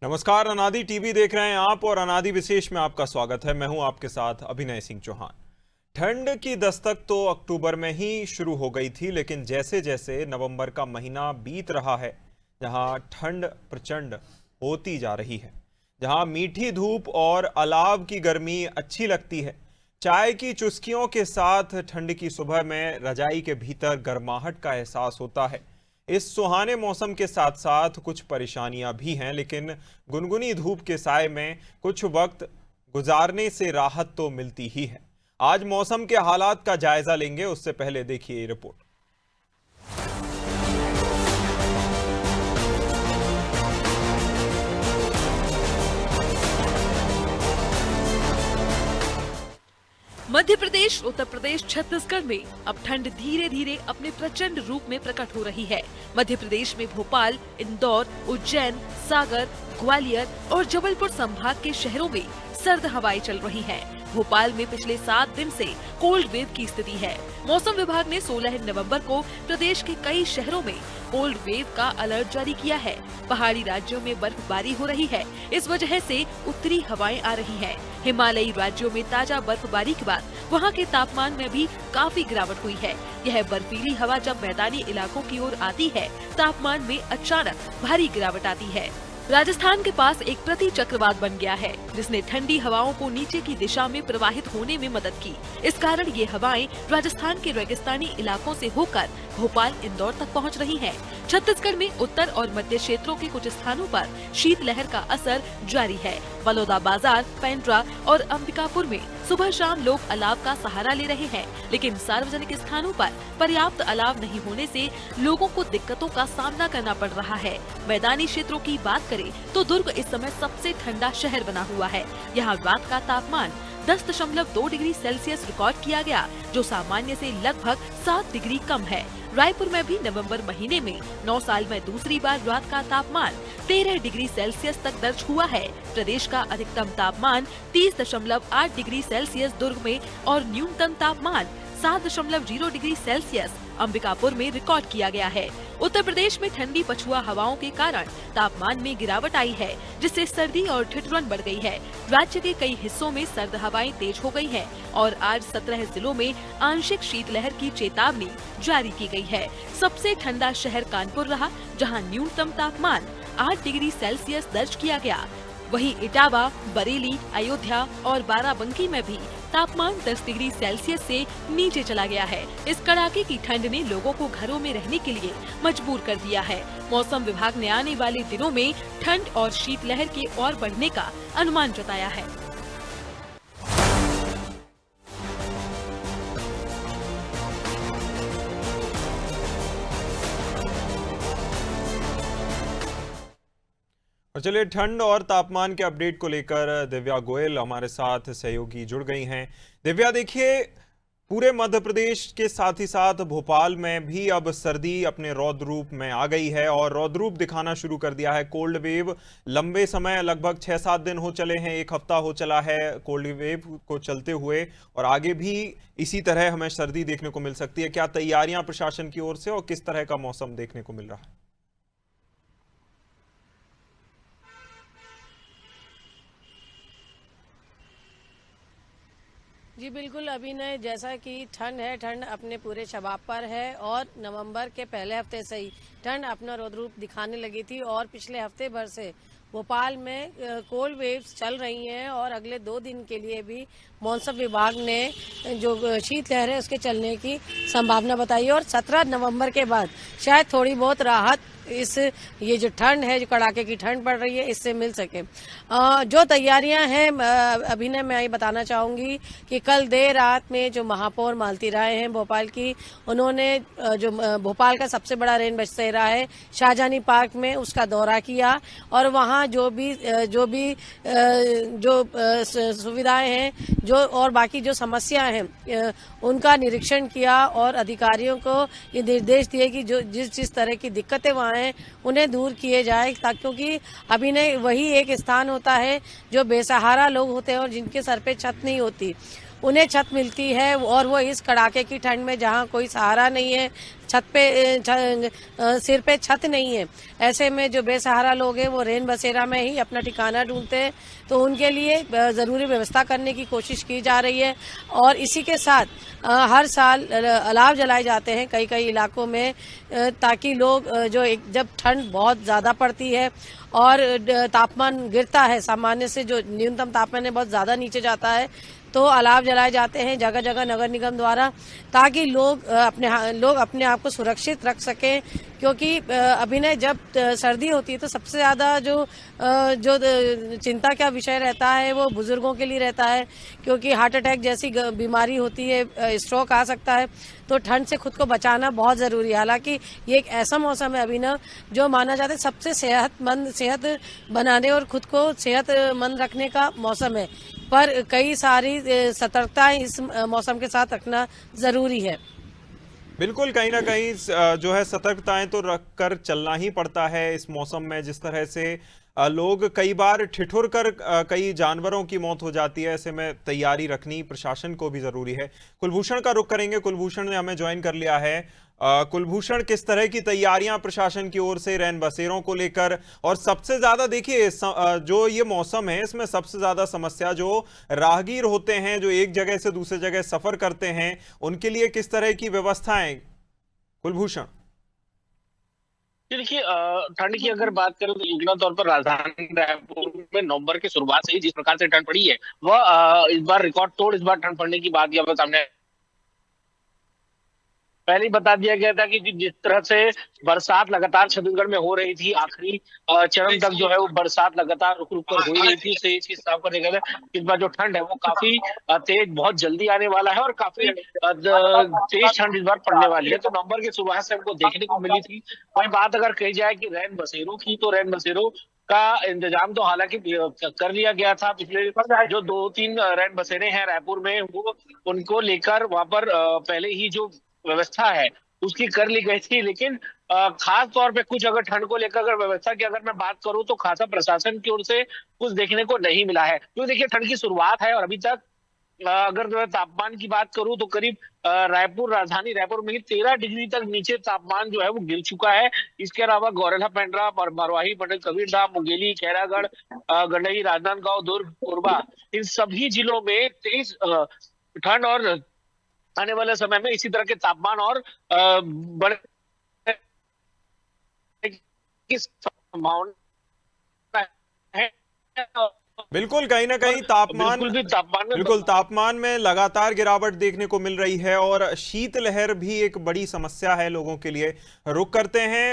नमस्कार, अनादि टीवी देख रहे हैं आप और अनादि विशेष में आपका स्वागत है। मैं हूं आपके साथ अभिनय सिंह चौहान। ठंड की दस्तक तो अक्टूबर में ही शुरू हो गई थी, लेकिन जैसे जैसे नवंबर का महीना बीत रहा है, जहां ठंड प्रचंड होती जा रही है, जहां मीठी धूप और अलाव की गर्मी अच्छी लगती है, चाय की चुस्कियों के साथ ठंड की सुबह में रजाई के भीतर गर्माहट का एहसास होता है। इस सुहाने मौसम के साथ साथ कुछ परेशानियां भी हैं, लेकिन गुनगुनी धूप के साए में कुछ वक्त गुजारने से राहत तो मिलती ही है। आज मौसम के हालात का जायजा लेंगे, उससे पहले देखिए ये रिपोर्ट। मध्य प्रदेश, उत्तर प्रदेश, छत्तीसगढ़ में अब ठंड धीरे धीरे अपने प्रचंड रूप में प्रकट हो रही है। मध्य प्रदेश में भोपाल, इंदौर, उज्जैन, सागर, ग्वालियर और जबलपुर संभाग के शहरों में सर्द हवाएं चल रही हैं। भोपाल में पिछले 7 दिन से कोल्ड वेव की स्थिति है। मौसम विभाग ने 16 नवंबर को प्रदेश के कई शहरों में कोल्ड वेव का अलर्ट जारी किया है। पहाड़ी राज्यों में बर्फबारी हो रही है, इस वजह से उत्तरी हवाएं आ रही हैं। हिमालयी राज्यों में ताजा बर्फबारी के बाद वहां के तापमान में भी काफी गिरावट हुई है। यह बर्फीली हवा जब मैदानी इलाकों की ओर आती है, तापमान में अचानक भारी गिरावट आती है। राजस्थान के पास एक प्रति चक्रवात बन गया है, जिसने ठंडी हवाओं को नीचे की दिशा में प्रवाहित होने में मदद की। इस कारण ये हवाएं राजस्थान के रेगिस्तानी इलाकों से होकर भोपाल, इंदौर तक पहुंच रही हैं। छत्तीसगढ़ में उत्तर और मध्य क्षेत्रों के कुछ स्थानों पर शीतलहर का असर जारी है। बलौदाबाजार, पेंड्रा और अंबिकापुर में सुबह शाम लोग अलाव का सहारा ले रहे हैं, लेकिन सार्वजनिक स्थानों पर पर्याप्त अलाव नहीं होने से लोगों को दिक्कतों का सामना करना पड़ रहा है। मैदानी क्षेत्रों की बात करें तो दुर्ग इस समय सबसे ठंडा शहर बना हुआ है। यहाँ रात का तापमान 10.2 डिग्री सेल्सियस रिकॉर्ड किया गया, जो सामान्य से लगभग 7 डिग्री कम है। रायपुर में भी नवंबर महीने में 9 साल में दूसरी बार रात का तापमान 13 डिग्री सेल्सियस तक दर्ज हुआ है। प्रदेश का अधिकतम तापमान 30.8 डिग्री सेल्सियस दुर्ग में और न्यूनतम तापमान 7.0 डिग्री सेल्सियस अंबिकापुर में रिकॉर्ड किया गया है। उत्तर प्रदेश में ठंडी पछुआ हवाओं के कारण तापमान में गिरावट आई है, जिससे सर्दी और ठिठुरन बढ़ गई है। राज्य के कई हिस्सों में सर्द हवाएं तेज हो गई हैं और आज 17 जिलों में आंशिक शीतलहर की चेतावनी जारी की गई है। सबसे ठंडा शहर कानपुर रहा, जहां न्यूनतम तापमान 8 डिग्री सेल्सियस दर्ज किया गया। वहीं इटावा, बरेली, अयोध्या और बाराबंकी में भी तापमान 10 डिग्री सेल्सियस से नीचे चला गया है। इस कड़ाके की ठंड ने लोगों को घरों में रहने के लिए मजबूर कर दिया है। मौसम विभाग ने आने वाले दिनों में ठंड और शीतलहर के और बढ़ने का अनुमान जताया है। और चलिए, ठंड और तापमान के अपडेट को लेकर दिव्या गोयल हमारे साथ सहयोगी जुड़ गई हैं। दिव्या, देखिए, पूरे मध्य प्रदेश के साथ ही साथ भोपाल में भी अब सर्दी अपने रौद्र रूप में आ गई है और रौद्र रूप दिखाना शुरू कर दिया है। कोल्ड वेव लंबे समय, लगभग 6-7 दिन हो चले हैं, 1 हफ्ता हो चला है कोल्ड वेव को चलते हुए, और आगे भी इसी तरह हमें सर्दी देखने को मिल सकती है। क्या तैयारियां प्रशासन की ओर से और किस तरह का मौसम देखने को मिल रहा है? जी बिल्कुल अभिनय, जैसा कि ठंड है, ठंड अपने पूरे शबाब पर है और नवंबर के पहले हफ्ते से ही ठंड अपना रौद्र रूप दिखाने लगी थी और पिछले हफ्ते भर से भोपाल में कोल्ड वेव्स चल रही हैं और अगले 2 दिन के लिए भी मौसम विभाग ने जो शीतलहर है उसके चलने की संभावना बताई है और 17 नवंबर के बाद शायद थोड़ी बहुत राहत ये जो ठंड है, जो कड़ाके की ठंड पड़ रही है, इससे मिल सके। जो तैयारियां हैं अभिनय, मैं ये बताना चाहूंगी कि कल देर रात में जो महापौर मालती राय हैं भोपाल की, उन्होंने जो भोपाल का सबसे बड़ा रेन बसेरा है शाहजहानी पार्क में, उसका दौरा किया और वहां जो सुविधाएं हैं, जो और बाकी जो समस्याएं हैं, उनका निरीक्षण किया और अधिकारियों को ये निर्देश दिए कि जो जिस तरह की दिक्कतें वहां हैं उन्हें दूर किए जाए, क्योंकि अभिनय वही एक स्थान होता है जो बेसहारा लोग होते हैं और जिनके सर पे छत नहीं होती। उन्हें छत मिलती है, और वो इस कड़ाके की ठंड में जहाँ कोई सहारा नहीं है, छत पे सिर पे छत नहीं है, ऐसे में जो बेसहारा लोग हैं वो रेन बसेरा में ही अपना ठिकाना ढूंढते हैं। तो उनके लिए ज़रूरी व्यवस्था करने की कोशिश की जा रही है। और इसी के साथ हर साल अलाव जलाए जाते हैं कई कई इलाकों में, ताकि लोग जब ठंड बहुत ज़्यादा पड़ती है और तापमान गिरता है, सामान्य से जो न्यूनतम तापमान है बहुत ज़्यादा नीचे जाता है, तो अलाव जलाए जाते हैं जगह जगह नगर निगम द्वारा, ताकि लोग अपने आप को सुरक्षित रख सकें। क्योंकि अभी जब सर्दी होती है तो सबसे ज़्यादा जो चिंता का विषय रहता है वो बुजुर्गों के लिए रहता है, क्योंकि हार्ट अटैक जैसी बीमारी होती है, स्ट्रोक आ सकता है। तो ठंड से खुद को बचाना बहुत ज़रूरी है। हालांकि ये एक ऐसा मौसम है अभिनव जो माना जाता है सबसे सेहत बनाने और खुद को सेहतमंद रखने का मौसम है, पर कई सारी सतर्कताएं इस मौसम के साथ रखना ज़रूरी है। बिल्कुल, कहीं ना कहीं जो है सतर्कताएं तो रख कर चलना ही पड़ता है इस मौसम में। जिस तरह से लोग कई बार ठिठुर कर कई जानवरों की मौत हो जाती है, ऐसे में तैयारी रखनी प्रशासन को भी जरूरी है। कुलभूषण का रुख करेंगे, कुलभूषण ने हमें ज्वाइन कर लिया है। कुलभूषण, किस तरह की तैयारियां प्रशासन की ओर से रैन बसेरों को लेकर, और सबसे ज्यादा देखिए जो ये मौसम है इसमें सबसे ज्यादा समस्या जो राहगीर होते हैं, जो एक जगह से दूसरी जगह सफर करते हैं, उनके लिए किस तरह की व्यवस्थाएं, कुलभूषण? देखिए, ठंड की अगर बात करें तो युगला तौर पर राजधानी रायपुर में नवंबर की शुरुआत से ही जिस प्रकार से ठंड पड़ी है वह इस बार रिकॉर्ड तोड़ इस बार ठंड पड़ने की बात यहाँ पर सामने पहले ही बता दिया गया था कि जिस तरह से बरसात लगातार छत्तीसगढ़ में हो रही थी, आखिरी चरम तक जो है वो बरसात लगातार रुक रुक कर हो रही थी। उससे ये चीज साफ करने गया था इस बार जो ठंड है वो काफी तेज, बहुत जल्दी आने वाला है और काफी तेज ठंड इस बार पड़ने वाली है। तो नवंबर की शुरुआत से हमको देखने को मिली थी। वही बात अगर कही जाए कि रैन बसेरों की, तो रैन बसेरों का इंतजाम तो हालांकि कर लिया गया था। पिछले जो 2-3 रैन बसेरे हैं रायपुर में, वो उनको लेकर वहां पर पहले ही जो व्यवस्था है उसकी कर ली गई थी। लेकिन खास तौर पे कुछ अगर ठंड को लेकर अगर व्यवस्था की अगर मैं बात करूं तो खासा प्रशासन की ओर से कुछ देखने को नहीं मिला है। तो देखिए, ठंड की शुरुआत है और अभी तक अगर जो है तापमान की बात करूं तो करीब राजधानी रायपुर में ही 13 डिग्री तक नीचे तापमान जो है वो गिर चुका है। इसके अलावा गौरेला, पेंड्रा, मरवाही, पंडित कबीरधाम, मुंगेली, खैरागढ़, गंडई, राजनांदगांव, दुर्ग, कोरबा, इन सभी जिलों में तेज ठंड और आने वाले समय में इसी तरह के तापमान और बढ़ने की संभावना है। बिल्कुल, कहीं ना कहीं तापमान में लगातार गिरावट देखने को मिल रही है और शीतलहर भी एक बड़ी समस्या है लोगों के लिए। रुक करते हैं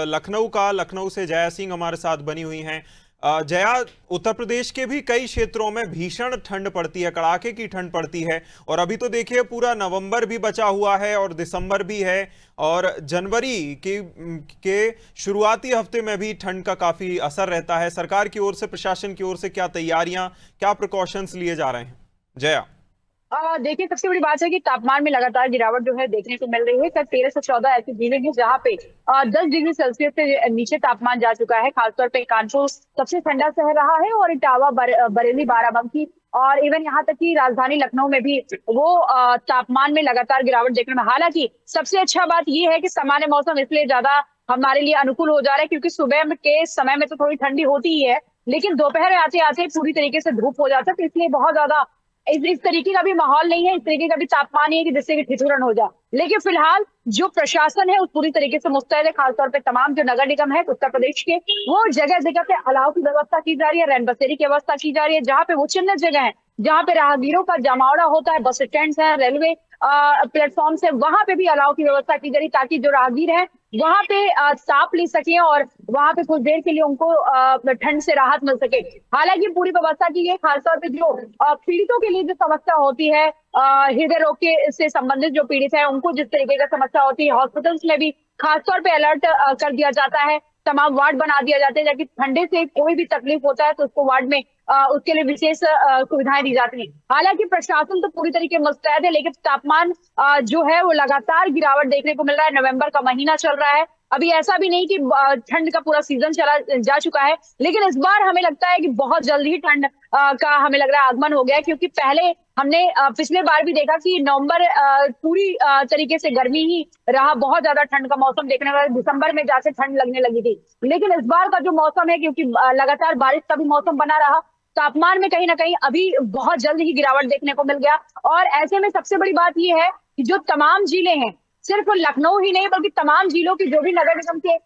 लखनऊ से जया सिंह हमारे साथ बनी हुई हैं। जया, उत्तर प्रदेश के भी कई क्षेत्रों में भीषण ठंड पड़ती है, कड़ाके की ठंड पड़ती है, और अभी तो देखिए पूरा नवंबर भी बचा हुआ है और दिसंबर भी है, और जनवरी के शुरुआती हफ्ते में भी ठंड का काफी असर रहता है। सरकार की ओर से, प्रशासन की ओर से क्या तैयारियां, क्या प्रिकॉशंस लिए जा रहे हैं? जया, देखिए, सबसे बड़ी बात है कि तापमान में लगातार गिरावट जो है देखने को मिल रही है। कल 13 से 14 ऐसे जिले हैं जहाँ पे 10 डिग्री सेल्सियस से नीचे तापमान जा चुका है। खासतौर पे कानपुर सबसे ठंडा शहर रहा है और इटावा, बरेली, बाराबंकी और इवन यहाँ तक कि राजधानी लखनऊ में भी वो तापमान में लगातार गिरावट देखने में। हालांकि सबसे अच्छा बात ये है कि सामान्य मौसम इसलिए ज्यादा हमारे लिए अनुकूल हो जा रहा है क्योंकि सुबह के समय में तो थोड़ी ठंडी होती ही है, लेकिन दोपहर आते आते पूरी तरीके से धूप हो जाता है। तो इसलिए बहुत ज्यादा इस तरीके का भी माहौल नहीं है, इस तरीके का भी तापमान नहीं है कि जिससे कि ठिठुरन हो जाए। लेकिन फिलहाल जो प्रशासन है उस पूरी तरीके से मुस्तैद है। खासतौर पे तमाम जो नगर निगम है उत्तर प्रदेश के, वो जगह जगह पे अलाव की व्यवस्था की जा रही है, रैन बसेरी की व्यवस्था की जा रही है। जहाँ पे वो चिन्ह जगह है जहाँ पे राहगीरों का जमावड़ा होता है, बस स्टैंड है, रेलवे प्लेटफॉर्म से, वहां पे भी अलाव की व्यवस्था की जा रही ताकि जो राहगीर है वहां पे साफ ले सके और वहां पे कुछ देर के लिए उनको ठंड से राहत मिल सके। हालांकि पूरी व्यवस्था की है। खासतौर पे जो पीड़ितों के लिए जो समस्या होती है, हृदय रोग के से संबंधित जो पीड़ित है उनको जिस तरीके का समस्या होती है, हॉस्पिटल्स में भी खासतौर पे अलर्ट कर दिया जाता है। तमाम वार्ड बना दिया जाते हैं ताकि ठंडे से कोई भी तकलीफ होता है तो उसको वार्ड में उसके लिए विशेष सुविधाएं दी जाती हैं। हालांकि प्रशासन तो पूरी तरीके मुस्तैद है, लेकिन तापमान जो है वो लगातार गिरावट देखने को मिल रहा है। नवंबर का महीना चल रहा है, अभी ऐसा भी नहीं कि ठंड का पूरा सीजन चला जा चुका है, लेकिन इस बार हमें लगता है कि बहुत जल्द ही ठंड का हमें लग रहा है आगमन हो गया है, क्योंकि पहले हमने पिछले बार भी देखा कि नवंबर पूरी तरीके से गर्मी ही रहा, बहुत ज्यादा ठंड का मौसम देखने वाला, दिसंबर में जाके ठंड लगने लगी थी। लेकिन इस बार का जो मौसम है, क्योंकि लगातार बारिश का भी मौसम बना रहा, तापमान में कहीं ना कहीं अभी बहुत जल्द ही गिरावट देखने को मिल गया। और ऐसे में सबसे बड़ी बात यह है कि जो तमाम झीलें हैं, सिर्फ लखनऊ ही नहीं बल्कि तमाम जिलों की जो भी नगर निगम के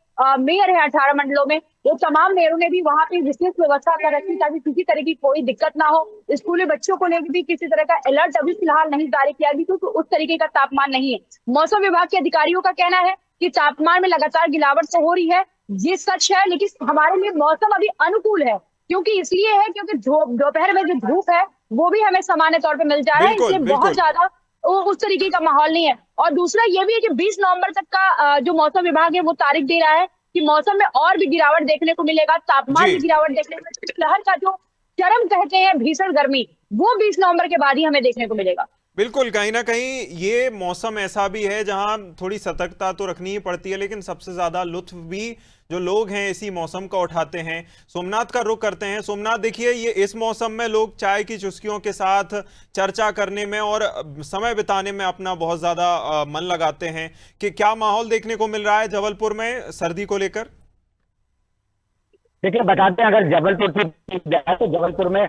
मेयर हैं 18 मंडलों में, वो तमाम मेयरों ने भी वहां पे विशेष व्यवस्था कर रखी ताकि किसी तरह की कोई दिक्कत ना हो। स्कूली बच्चों को लेकर भी किसी तरह का अलर्ट अभी फिलहाल नहीं जारी किया गया, क्योंकि उस तरीके का तापमान नहीं है। मौसम विभाग के अधिकारियों का कहना है कि तापमान में लगातार गिरावट तो हो रही है, ये सच है, लेकिन हमारे लिए मौसम अभी अनुकूल है। क्योंकि इसलिए है क्योंकि दोपहर में जो धूप है वो भी हमें सामान्य तौर पर मिल जा रहा है, बिल्कुल इसलिए बहुत बिल्कुल। ज्यादा उस तरीके का माहौल नहीं है। और दूसरा ये भी है कि 20 नवंबर तक का जो मौसम विभाग है वो तारीख दे रहा है कि मौसम में और भी गिरावट देखने को मिलेगा, तापमान जी में गिरावट देखने को मिलेगा। लहर का जो चरम कहते हैं भीषण गर्मी, वो 20 नवंबर के बाद ही हमें देखने को मिलेगा। बिल्कुल, कहीं ना कहीं ये मौसम ऐसा भी है जहां थोड़ी सतर्कता तो रखनी ही पड़ती है, लेकिन सबसे ज्यादा लुत्फ भी जो लोग हैं इसी मौसम का उठाते हैं। सोमनाथ का रुख करते हैं। सोमनाथ, देखिए, ये इस मौसम में लोग चाय की चुस्कियों के साथ चर्चा करने में और समय बिताने में अपना बहुत ज्यादा मन लगाते हैं कि क्या माहौल देखने को मिल रहा है जबलपुर में सर्दी को लेकर? देखिए, बताते हैं, अगर जबलपुर की जाए तो जबलपुर में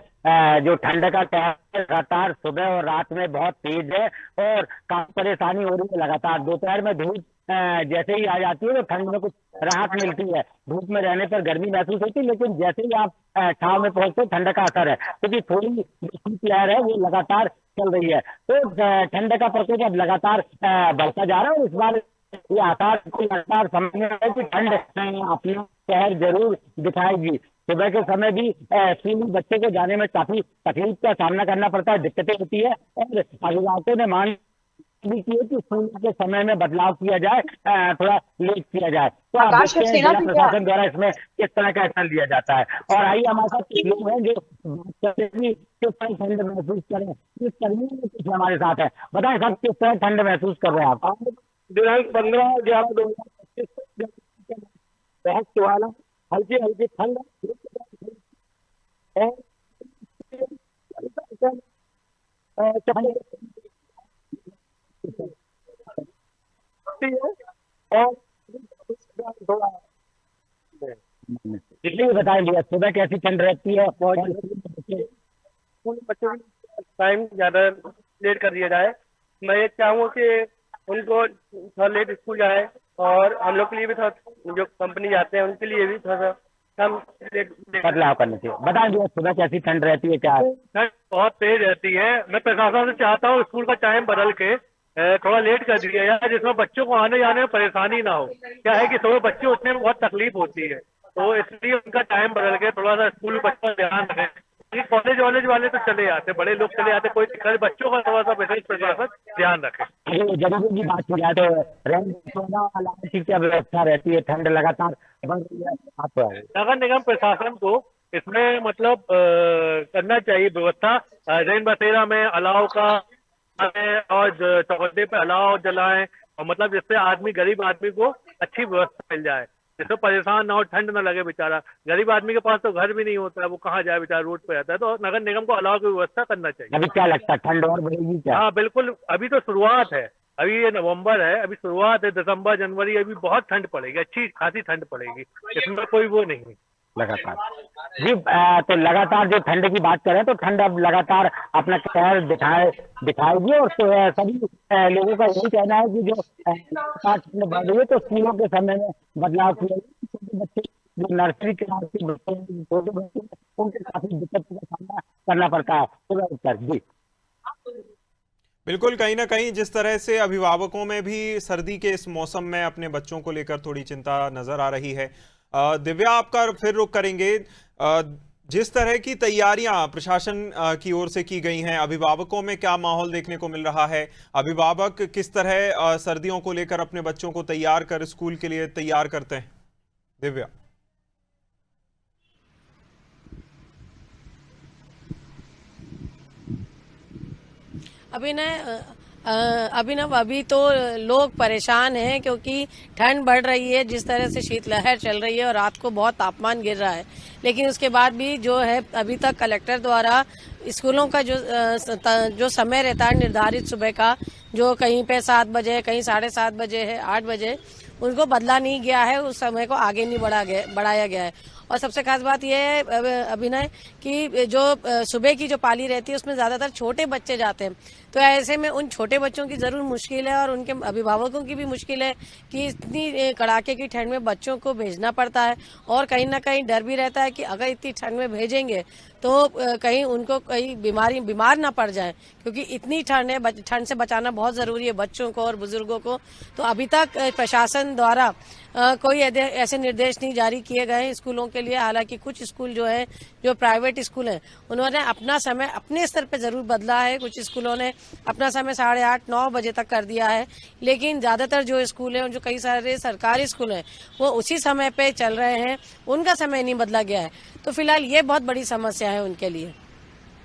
जो ठंड का कहर लगातार सुबह और रात में बहुत तेज है और काफी परेशानी हो रही है। लगातार दोपहर में धूप जैसे ही आ जाती है तो ठंड में कुछ राहत मिलती है। धूप में रहने पर गर्मी महसूस होती है, लेकिन जैसे ही आप छाव में पहुंचते ठंड का असर है, क्योंकि थोड़ी शीतलहर है वो लगातार चल रही है। तो ठंड का प्रकोप अब लगातार बढ़ता जा रहा है और इस बार ये आसार लगातार समझ में है कि ठंड अपना कहर जरूर दिखाएगी। सुबह के समय भी स्कूली बच्चे को जाने में काफी तकलीफ का सामना करना पड़ता है, दिक्कतें होती है और अभिभावकों ने मांग भी की है कि स्कूल के समय में बदलाव किया जाए, थोड़ा लेट किया जाए। तो आप आकाश देखते हैं सक्सेना जिला भी क्या? प्रशासन द्वारा इसमें किस तरह का एक्शन लिया जाता है। और आइए हमारे साथ कुछ लोग हैं जो बात करते हैं कि किस तरह ठंड महसूस करें, किस कर्मी में कुछ हमारे साथ है। बताएं सर, किस तरह ठंड महसूस कर रहे हैं आप? दिनांक 15/11/2025 बहुत सुहाना, हल्की हल्की ठंड और थोड़ा इसलिए बताएं भैया, सुबह कैसी ठंड रहती है और उन बच्चों को टाइम ज्यादा लेट कर दिया जाए। मैं ये चाहूँगा कि उनको थोड़ा लेट स्कूल जाए और हम लोग के लिए भी थोड़ा, जो कंपनी जाते हैं उनके लिए भी थोड़ा सा कम बदलाव करने चाहिए। बताएं भैया, सुबह कैसी ठंड रहती है? क्या ठंड बहुत तेज रहती है। मैं प्रशासन से चाहता हूँ स्कूल का टाइम बदल के थोड़ा लेट कर दिया जाए, जिसमें बच्चों को आने जाने में परेशानी ना हो। क्या है कि सुबह बच्चे उठने में बहुत तकलीफ होती है, तो इसलिए उनका टाइम बदल के थोड़ा सा स्कूल बच्चों का ध्यान रखें। कॉलेज वॉलेज वाले तो चले जाते, बड़े लोग चले जाते, कोई दिक्कत, बच्चों का थोड़ा सा विशेष प्रशासन ध्यान रखे। जरूरी की बात की जाए तो रैन की क्या व्यवस्था रहती है? ठंड लगातार बढ़ रही है, आप नगर निगम प्रशासन को इसमें मतलब करना चाहिए व्यवस्था। रैन बसेरा में अलाव का और चौखटे पे अलाव जलाएं, और मतलब जिससे आदमी, गरीब आदमी को अच्छी व्यवस्था मिल जाए, जिससे परेशान ना हो, ठंड ना लगे। बेचारा गरीब आदमी के पास तो घर भी नहीं होता है, वो कहाँ जाए बेचारा, रोड पे रहता है। तो नगर निगम को अलाव की व्यवस्था करना चाहिए। अभी क्या लगता है, ठंड और बढ़ेगी क्या? हाँ बिल्कुल, अभी तो शुरुआत है, अभी ये नवंबर है, अभी शुरुआत है। दिसंबर जनवरी अभी बहुत ठंड पड़ेगी, अच्छी खासी ठंड पड़ेगी, इसमें कोई वो नहीं लगातार जी। तो लगातार जो ठंड की बात करें तो ठंड अब लगातार अपना कहर दिखाएगी और सभी लोगों का यही कहना है कि जो ठंड बढ़ रही है तो स्कूलों के समय में बदलाव किया जाए। छोटे बच्चे जो नर्सरी क्लास के बच्चे, छोटे बच्चे, उनके काफी दिक्कत का सामना करना पड़ता है सुबह उठकर। जी बिल्कुल, कहीं ना कहीं जिस तरह से अभिभावकों में भी सर्दी के इस मौसम में अपने बच्चों को लेकर थोड़ी चिंता नजर आ रही है। दिव्या, आपका फिर रुख करेंगे। जिस तरह की तैयारियां प्रशासन की ओर से की गई हैं, अभिभावकों में क्या माहौल देखने को मिल रहा है? अभिभावक किस तरह सर्दियों को लेकर अपने बच्चों को तैयार कर स्कूल के लिए तैयार करते हैं? दिव्या। अभिनय, अभिनव, अभी तो लोग परेशान हैं क्योंकि ठंड बढ़ रही है, जिस तरह से शीतलहर चल रही है और रात को बहुत तापमान गिर रहा है। लेकिन उसके बाद भी जो है अभी तक कलेक्टर द्वारा स्कूलों का जो समय रहता है निर्धारित सुबह का, जो कहीं पे 7 बजे, कहीं 7:30 बजे है, 8 बजे, उनको बदला नहीं गया है, उस समय को आगे नहीं बढ़ाया गया है। और सबसे खास बात यह है अभिनय कि जो सुबह की जो पाली रहती है उसमें ज्यादातर छोटे बच्चे जाते हैं, तो ऐसे में उन छोटे बच्चों की जरूर मुश्किल है और उनके अभिभावकों की भी मुश्किल है कि इतनी कड़ाके की ठंड में बच्चों को भेजना पड़ता है और कहीं ना कहीं डर भी रहता है कि अगर इतनी ठंड में भेजेंगे तो कहीं उनको कहीं बीमार ना पड़ जाए, क्योंकि इतनी ठंड है, ठंड से बचाना बहुत जरूरी है बच्चों को और बुजुर्गों को। तो अभी तक प्रशासन द्वारा कोई ऐसे निर्देश नहीं जारी किए गए हैं स्कूलों के लिए। हालांकि कुछ स्कूल जो है, जो प्राइवेट स्कूल हैं, उन्होंने अपना समय अपने स्तर पर जरूर बदला है। कुछ स्कूलों ने अपना समय 8:30-9 बजे तक कर दिया है, लेकिन ज्यादातर जो स्कूल हैं, जो कई सारे सरकारी स्कूल हैं, वो उसी समय पे चल रहे हैं, उनका समय नहीं बदला गया है। तो फिलहाल ये बहुत बड़ी समस्या है उनके लिए।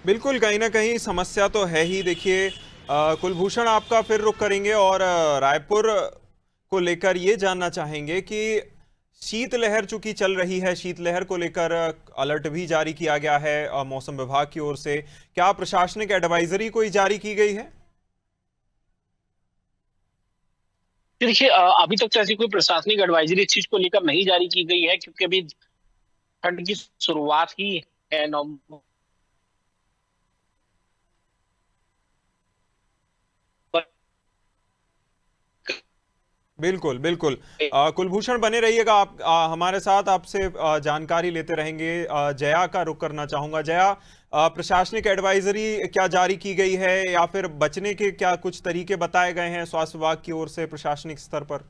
बिल्कुल, कहीं ना कहीं समस्या तो है ही। देखिए कुलभूषण, आपका फिर रुख करेंगे और रायपुर को लेकर ये जानना चाहेंगे कि शीतलहर चूंकि चल रही है, शीतलहर को लेकर अलर्ट भी जारी किया गया है मौसम विभाग की ओर से। क्या प्रशासनिक एडवाइजरी कोई जारी की गई है? देखिए, अभी तक तो ऐसी कोई प्रशासनिक एडवाइजरी इस चीज को लेकर नहीं जारी की गई है, क्योंकि अभी ठंड की शुरुआत ही है। नवंबर बिल्कुल बिल्कुल। कुलभूषण बने रहिएगा आप हमारे साथ, आपसे जानकारी लेते रहेंगे। जया का रुख करना चाहूंगा। जया, प्रशासनिक एडवाइजरी क्या जारी की गई है या फिर बचने के क्या कुछ तरीके बताए गए हैं स्वास्थ्य विभाग की ओर से प्रशासनिक स्तर पर?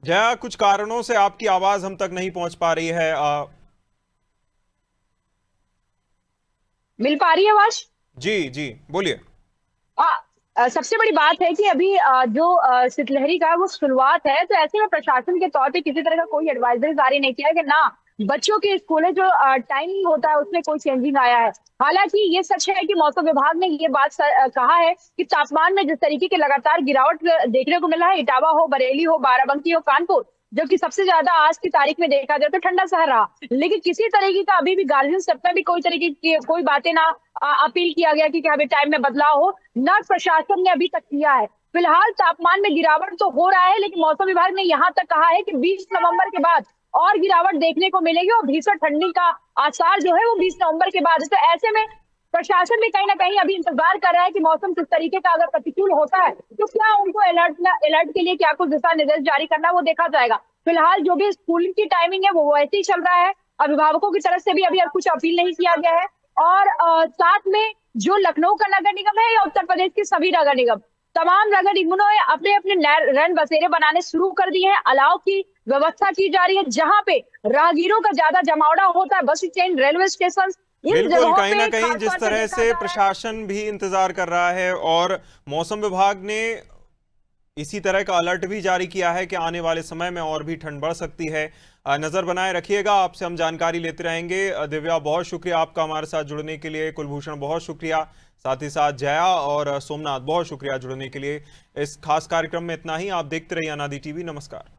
जया, कुछ कारणों से आपकी आवाज हम तक नहीं पहुंच पा रही है। मिल पा रही है आवाज? जी जी, बोलिए। सबसे बड़ी बात है कि अभी जो शीतलहरी का वो शुरुआत है, तो ऐसे में प्रशासन के तौर पे किसी तरह का कोई एडवाइजरी जारी नहीं किया है कि ना बच्चों के स्कूल जो टाइमिंग होता है उसमें कोई चेंजिंग आया है। हालांकि ये सच है कि मौसम विभाग ने ये बात कहा है कि तापमान में जिस तरीके की लगातार गिरावट देखने को मिला है, इटावा हो, बरेली हो, बाराबंकी हो, कानपुर, जबकि सबसे ज्यादा आज की तारीख में देखा जाए तो ठंडा शहर रहा, लेकिन किसी तरीके का अभी भी गार्जियन स्तर पर भी कोई तरीके की कोई बातें ना अपील किया गया कि अभी टाइम में बदलाव हो, न प्रशासन ने अभी तक किया है। फिलहाल तापमान में गिरावट तो हो रहा है, लेकिन मौसम विभाग ने यहाँ तक कहा है कि 20 नवंबर के बाद और गिरावट देखने को मिलेगी और भीषण ठंडी का आसार जो है वो 20 नवंबर के बाद है। तो ऐसे में प्रशासन भी कहीं ना कहीं अभी इंतजार कर रहा है कि मौसम किस तरीके का अगर प्रतिकूल होता है तो क्या उनको अलर्ट के लिए क्या कुछ दिशा निर्देश जारी करना, वो देखा जाएगा। फिलहाल जो भी स्कूल की टाइमिंग है वो वैसे ही चल रहा है। अभिभावकों की तरफ से भी अभी कुछ अपील नहीं किया गया है। और साथ में जो लखनऊ का नगर निगम है या उत्तर प्रदेश के सभी नगर निगम, तमाम नगर निगमों ने अपने अपने रैन बसेरे बनाने शुरू कर दिए हैं। अलाव की व्यवस्था की जा रही है, जहां पे राहगीरों का ज्यादा जमावड़ा होता है, बस स्टैंड, रेलवे स्टेशन, बिल्कुल, कहीं ना कहीं जिस तरह से प्रशासन भी इंतजार कर रहा है और मौसम विभाग ने इसी तरह का अलर्ट भी जारी किया है कि आने वाले समय में और भी ठंड बढ़ सकती है। नजर बनाए रखिएगा, आपसे हम जानकारी लेते रहेंगे। दिव्या, बहुत शुक्रिया आपका हमारे साथ जुड़ने के लिए। कुलभूषण, बहुत शुक्रिया। साथ ही साथ जया और सोमनाथ, बहुत शुक्रिया जुड़ने के लिए। इस खास कार्यक्रम में इतना ही। आप देखते रहिए अनादि टीवी। नमस्कार।